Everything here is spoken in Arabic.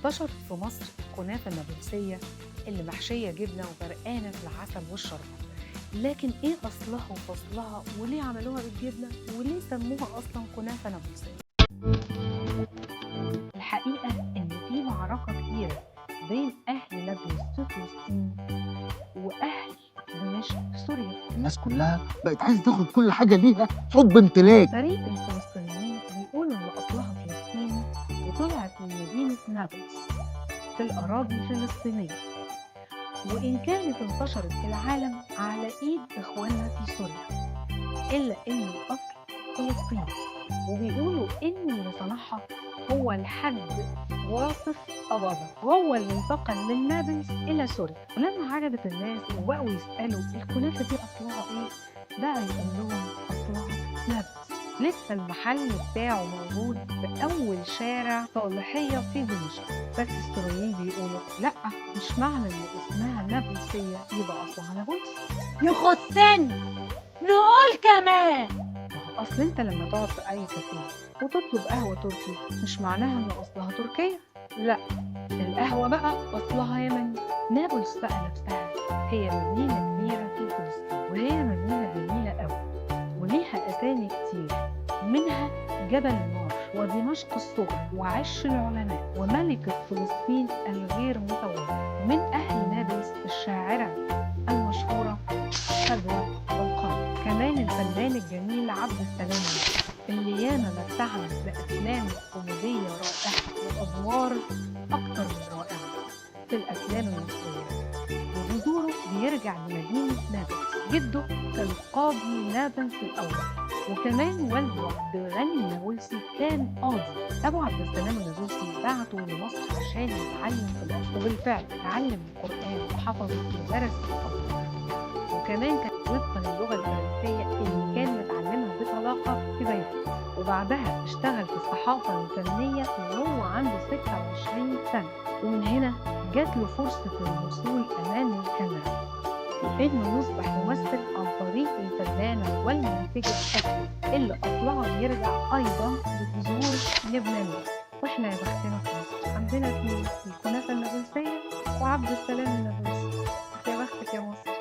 انتشرت في مصر الكنافة النابلسية اللي محشية جبنة وغرقانة في العسل والشربات. لكن ايه اصلها وفصلها وليه عملوها بالجبنة وليه سموها اصلا كنافة نابلسية؟ الحقيقة ان في معركة كبيرة بين اهل نابلس في فلسطين واهل دمشق في سوريا. الناس كلها بقت عايزه تاخد كل حاجه ليها حب امتلاك. فريق الفلسطينيين بيقولوا ان اصلها فلسطيني وطلعت من مدينة نابلس في الأراضي الفلسطينية، وإن كانت انتشرت في العالم على إيد إخواننا في سوريا، إلا إن الأصل فلسطيني. وبيقولوا إن اللي صنعها هو الحاج واصف أباظة، وهو اللي انتقل من نابلس إلى سوريا. ولما عجبت الناس وبقوا يسألوا الكنافة دي أصلها إيه، بقى يقول لهم أصلها نابلس. لسه المحل بتاعه موجود في أول شارع صالحية في دمشق، بس السوريين بيقولوا لأ، مش معنى إن اسمها نابلسية يبقى أصلها نابلس. يخصني نقول كمان. أصل أنت لما تقعد في أي كافيه وتطلب قهوة تركي مش معناها إن أصلها تركية، لأ، القهوة بقى أصلها يمني. نابلس بقى نفسها هي مدينة كبيرة في فلسطين، وهي مدينة جميلة أوي وليها أسامي كتير، منها جبل النار ودمشق الصغرى وعش العلماء وملكة فلسطين الغير متوارثة. من أهل نابلس الشاعرة المشهورة خضرة والقمر، كمان الفنان الجميل عبد السلام اللي ياما متعنا بأفلام كوميدية رائعة وأدوار أكتر من رائعة في الأفلام المصرية. وجذوره بيرجع لمدينة نابلس، جده كان قاضي نابلس الأول، وكمان والده عبد الغني النابلسي كان قاضي. أبو عبد السلام النابلسي بعته لمصر عشان يتعلم في الأزهر، وبالفعل اتعلم القرآن وحفظ ودرس الأزهر، وكمان كانت وفقا للغة الفرنسية اللي كان متعلمها بطلاقة في بيروت. وبعدها اشتغل في الصحافة الفنية وهو عنده 26 سنة، ومن هنا جات له فرصة الوصول أمام الكاميرا إنه يصبح ممثل عن طريق الفنانة والمنتجة أسماء اللي أصلها بيرجع أيضا لجذور لبنانية. وإحنا يا بختنا في مصر عندنا اتنين، الكنافة النابلسية وعبد السلام النابلسي. يا بختك يا مصر.